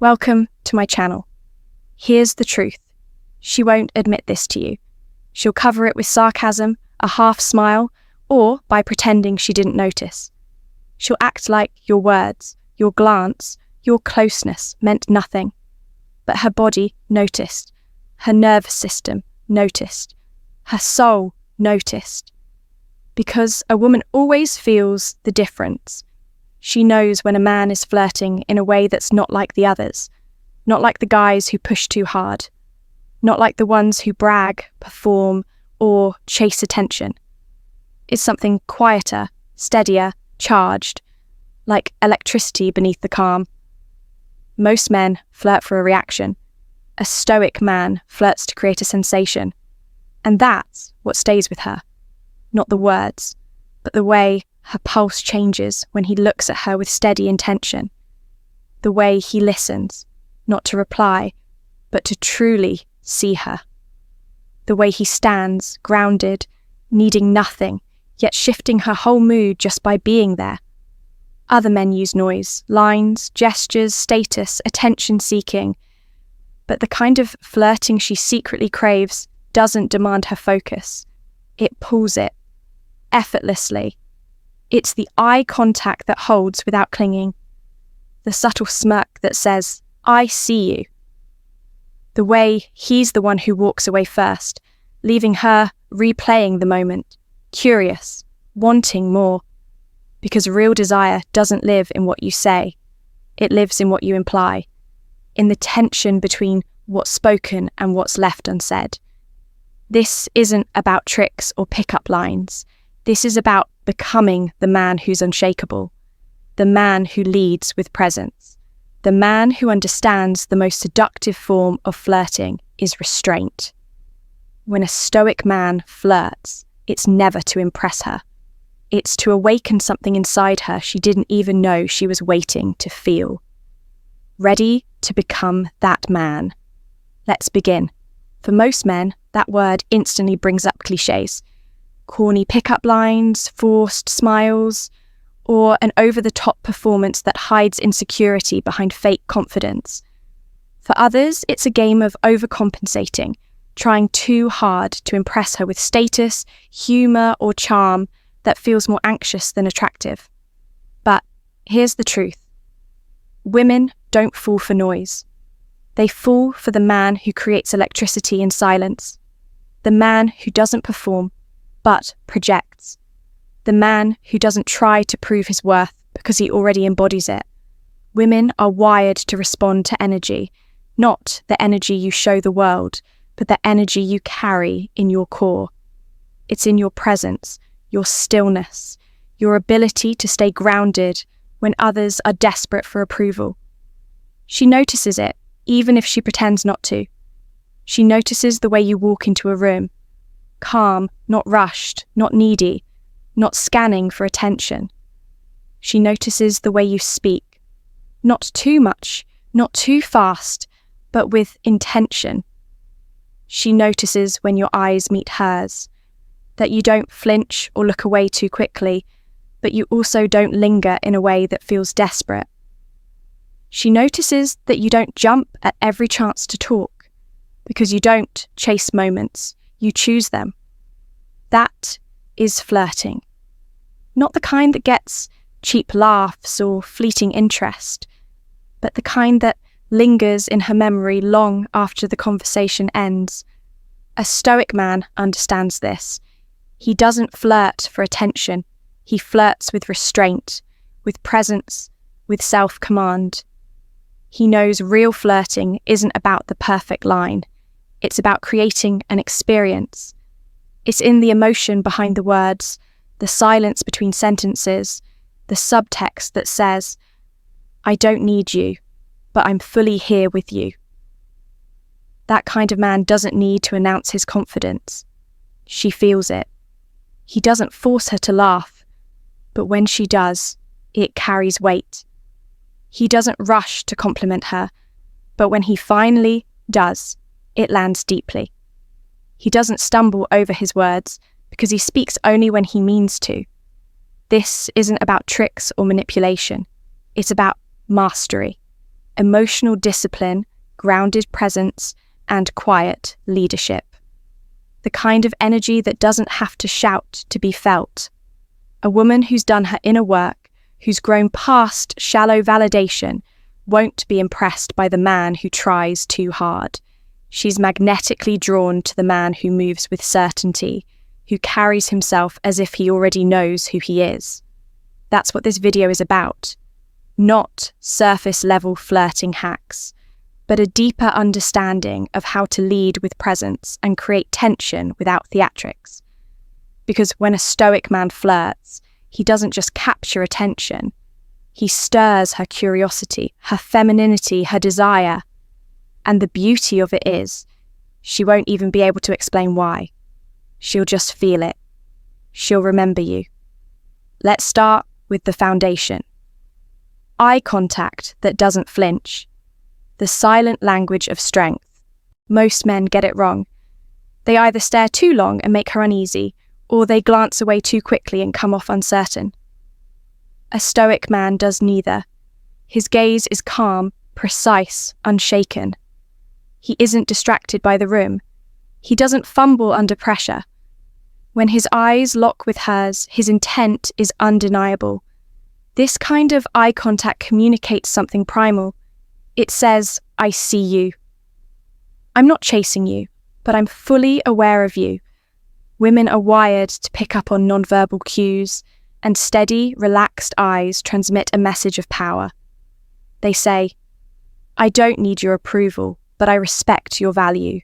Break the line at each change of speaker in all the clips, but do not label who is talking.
Welcome to my channel. Here's the truth. She won't admit this to you. She'll cover it with sarcasm, a half smile, or by pretending she didn't notice. She'll act like your words, your glance, your closeness meant nothing. But her body noticed. Her nervous system noticed. Her soul noticed. Because a woman always feels the difference. She knows when a man is flirting in a way that's not like the others, not like the guys who push too hard, not like the ones who brag, perform, or chase attention. It's something quieter, steadier, charged, like electricity beneath the calm. Most men flirt for a reaction. A stoic man flirts to create a sensation. And that's what stays with her. Not the words, but the way her pulse changes when he looks at her with steady intention. The way he listens, not to reply, but to truly see her. The way he stands, grounded, needing nothing, yet shifting her whole mood just by being there. Other men use noise, lines, gestures, status, attention-seeking. But the kind of flirting she secretly craves doesn't demand her focus. It pulls it, effortlessly. It's the eye contact that holds without clinging. The subtle smirk that says, "I see you." The way he's the one who walks away first, leaving her replaying the moment, curious, wanting more. Because real desire doesn't live in what you say. It lives in what you imply, in the tension between what's spoken and what's left unsaid. This isn't about tricks or pickup lines. This is about becoming the man who's unshakable, the man who leads with presence, the man who understands the most seductive form of flirting is restraint. When a stoic man flirts, it's never to impress her. It's to awaken something inside her she didn't even know she was waiting to feel. Ready to become that man. Let's begin. For most men, that word instantly brings up cliches. Corny pickup lines, forced smiles, or an over-the-top performance that hides insecurity behind fake confidence. For others, it's a game of overcompensating, trying too hard to impress her with status, humour, or charm that feels more anxious than attractive. But here's the truth. Women don't fall for noise. They fall for the man who creates electricity in silence, the man who doesn't perform, but projects, the man who doesn't try to prove his worth because he already embodies it. Women are wired to respond to energy, not the energy you show the world, but the energy you carry in your core. It's in your presence, your stillness, your ability to stay grounded when others are desperate for approval. She notices it, even if she pretends not to. She notices the way you walk into a room. Calm, not rushed, not needy, not scanning for attention. She notices the way you speak. Not too much, not too fast, but with intention. She notices when your eyes meet hers, that you don't flinch or look away too quickly, but you also don't linger in a way that feels desperate. She notices that you don't jump at every chance to talk, because you don't chase moments, you choose them. That is flirting. Not the kind that gets cheap laughs or fleeting interest, but the kind that lingers in her memory long after the conversation ends. A stoic man understands this. He doesn't flirt for attention. He flirts with restraint, with presence, with self-command. He knows real flirting isn't about the perfect line. It's about creating an experience. It's in the emotion behind the words, the silence between sentences, the subtext that says, "I don't need you, but I'm fully here with you." That kind of man doesn't need to announce his confidence. She feels it. He doesn't force her to laugh, but when she does, it carries weight. He doesn't rush to compliment her, but when he finally does, it lands deeply. He doesn't stumble over his words because he speaks only when he means to. This isn't about tricks or manipulation. It's about mastery. emotional discipline, grounded presence, and quiet leadership. The kind of energy that doesn't have to shout to be felt. A woman who's done her inner work, who's grown past shallow validation, won't be impressed by the man who tries too hard. She's magnetically drawn to the man who moves with certainty, who carries himself as if he already knows who he is. That's what this video is about. Not surface-level flirting hacks, but a deeper understanding of how to lead with presence and create tension without theatrics. Because when a Stoic man flirts, he doesn't just capture attention. He stirs her curiosity, her femininity, her desire. And the beauty of it is, she won't even be able to explain why. She'll just feel it. She'll remember you. Let's start with the foundation. Eye contact that doesn't flinch. The silent language of strength. Most men get it wrong. They either stare too long and make her uneasy, or they glance away too quickly and come off uncertain. A Stoic man does neither. His gaze is calm, precise, unshaken. He isn't distracted by the room. He doesn't fumble under pressure. When his eyes lock with hers, his intent is undeniable. This kind of eye contact communicates something primal. It says, I see you. I'm not chasing you, but I'm fully aware of you. Women are wired to pick up on nonverbal cues, and steady, relaxed eyes transmit a message of power. They say, I don't need your approval, but I respect your value.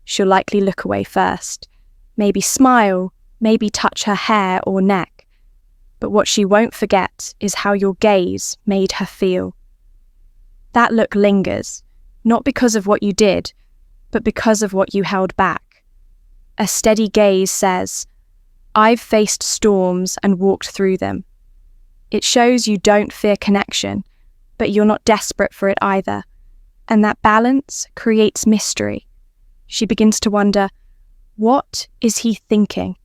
She'll likely look away first, maybe smile, maybe touch her hair or neck. But what she won't forget is how your gaze made her feel. That look lingers, not because of what you did, but because of what you held back. A steady gaze says, I've faced storms and walked through them. It shows you don't fear connection, but you're not desperate for it either. And that balance creates mystery. She begins to wonder, what is he thinking?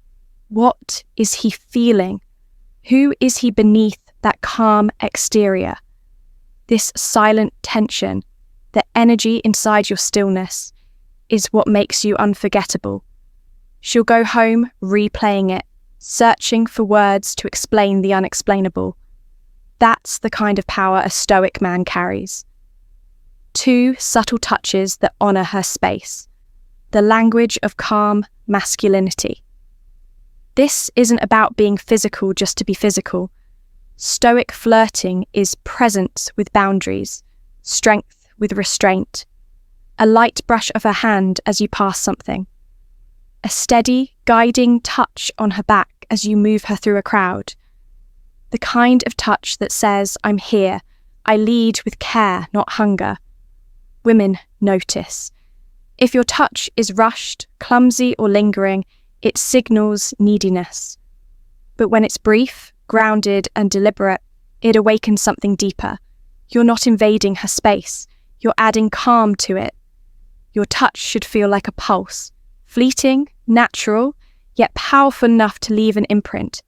What is he feeling? Who is he beneath that calm exterior? This silent tension, the energy inside your stillness, is what makes you unforgettable. She'll go home replaying it, searching for words to explain the unexplainable. That's the kind of power a Stoic man carries. 2 subtle touches that honor her space. The language of calm masculinity. This isn't about being physical just to be physical. Stoic flirting is presence with boundaries, strength with restraint, a light brush of her hand as you pass something, a steady, guiding touch on her back as you move her through a crowd, the kind of touch that says, I'm here, I lead with care, not hunger. Women notice. If your touch is rushed, clumsy, or lingering, it signals neediness. But when it's brief, grounded, and deliberate, it awakens something deeper. You're not invading her space. You're adding calm to it. Your touch should feel like a pulse, fleeting, natural, yet powerful enough to leave an imprint.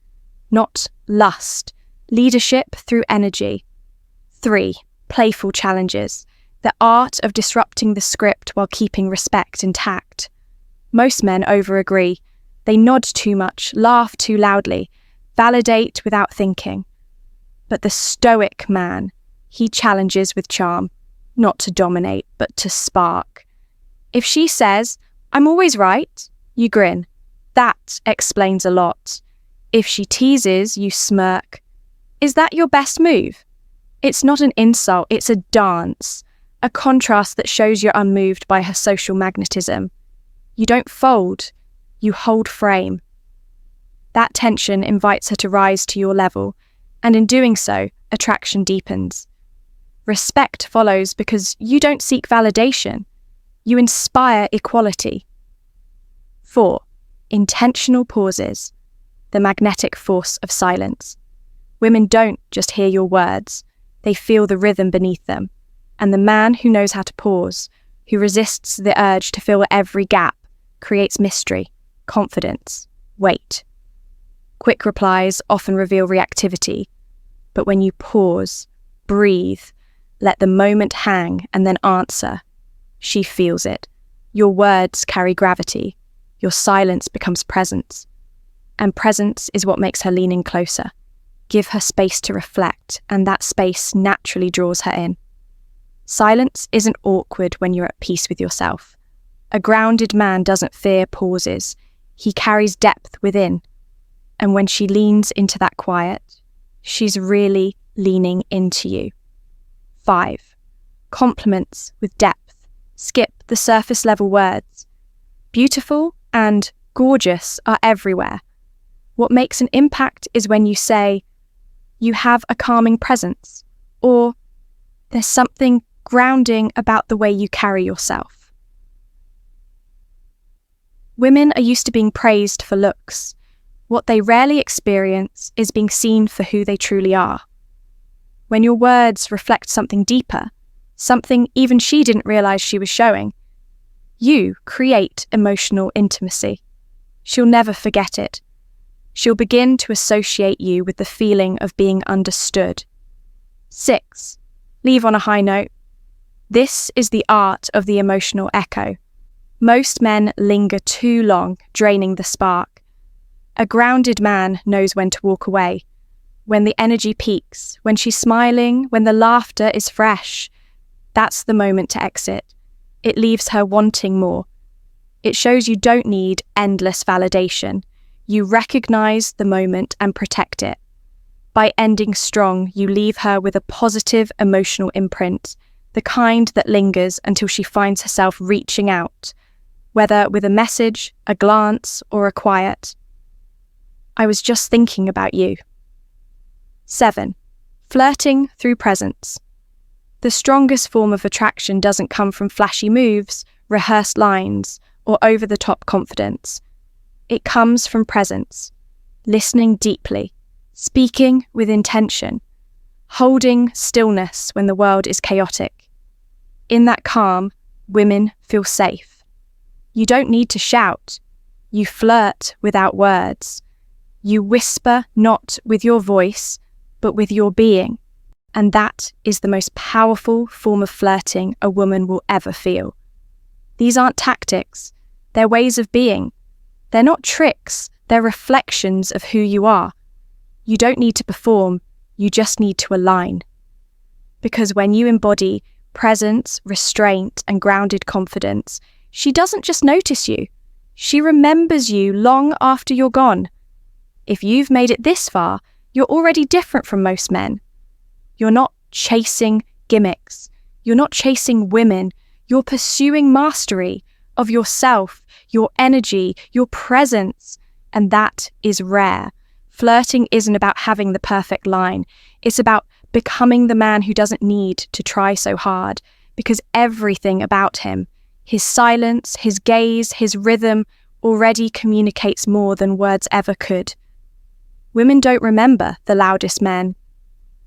Not lust. Leadership through energy. 3. Playful challenges. The art of disrupting the script while keeping respect intact. Most men over-agree. They nod too much, laugh too loudly, validate without thinking. But the Stoic man, he challenges with charm, not to dominate, but to spark. If she says, I'm always right, you grin. That explains a lot. If she teases, you smirk. Is that your best move? It's not an insult, it's a dance. A contrast that shows you're unmoved by her social magnetism. You don't fold, you hold frame. That tension invites her to rise to your level, and in doing so, attraction deepens. Respect follows because you don't seek validation. You inspire equality. 4. Intentional pauses. The magnetic force of silence. Women don't just hear your words, they feel the rhythm beneath them. And the man who knows how to pause, who resists the urge to fill every gap, creates mystery, confidence, weight. Quick replies often reveal reactivity, but when you pause, breathe, let the moment hang and then answer. She feels it. Your words carry gravity. Your silence becomes presence. And presence is what makes her lean in closer. Give her space to reflect, and that space naturally draws her in. Silence isn't awkward when you're at peace with yourself. A grounded man doesn't fear pauses. He carries depth within. And when she leans into that quiet, she's really leaning into you. 5. Compliments with depth. Skip the surface level words. Beautiful and gorgeous are everywhere. What makes an impact is when you say, "You have a calming presence," or "There's something grounding about the way you carry yourself." Women are used to being praised for looks. What they rarely experience is being seen for who they truly are. When your words reflect something deeper, something even she didn't realize she was showing, you create emotional intimacy. She'll never forget it. She'll begin to associate you with the feeling of being understood. 6. Leave on a high note. This is the art of the emotional echo. Most men linger too long, draining the spark. A grounded man knows when to walk away. When the energy peaks, when she's smiling, when the laughter is fresh. That's the moment to exit. It leaves her wanting more. It shows you don't need endless validation. You recognize the moment and protect it. By ending strong, you leave her with a positive emotional imprint, the kind that lingers until she finds herself reaching out, whether with a message, a glance, or a quiet, "I was just thinking about you." 7. Flirting through presence. The strongest form of attraction doesn't come from flashy moves, rehearsed lines, or over-the-top confidence. It comes from presence, listening deeply, speaking with intention, holding stillness when the world is chaotic. In that calm, women feel safe. You don't need to shout. You flirt without words. You whisper not with your voice, but with your being. And that is the most powerful form of flirting a woman will ever feel. These aren't tactics. They're ways of being. They're not tricks. They're reflections of who you are. You don't need to perform. You just need to align. Because when you embody presence, restraint, and grounded confidence, she doesn't just notice you. She remembers you long after you're gone. If you've made it this far, you're already different from most men. You're not chasing gimmicks. You're not chasing women. You're pursuing mastery of yourself, your energy, your presence. And that is rare. Flirting isn't about having the perfect line. It's about becoming the man who doesn't need to try so hard, because everything about him, his silence, his gaze, his rhythm, already communicates more than words ever could. Women don't remember the loudest men.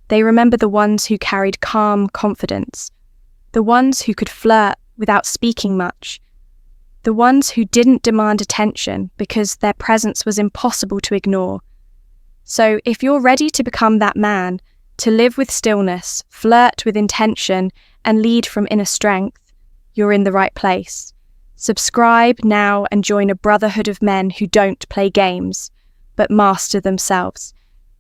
They remember the ones who carried calm confidence, the ones who could flirt without speaking much, the ones who didn't demand attention because their presence was impossible to ignore. So if you're ready to become that man, to live with stillness, flirt with intention, and lead from inner strength, you're in the right place. Subscribe now and join a brotherhood of men who don't play games, but master themselves.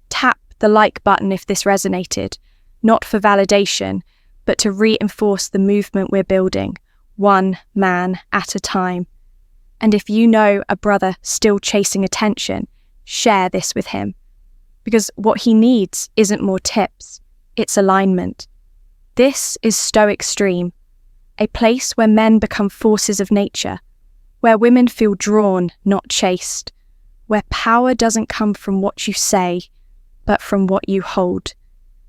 Tap the like button if this resonated, not for validation, but to reinforce the movement we're building, one man at a time. And if you know a brother still chasing attention, share this with him. Because what he needs isn't more tips, it's alignment. This is Stoic Stream, a place where men become forces of nature, where women feel drawn, not chased, where power doesn't come from what you say, but from what you hold.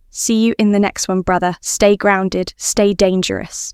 See you in the next one, brother. Stay grounded, stay dangerous.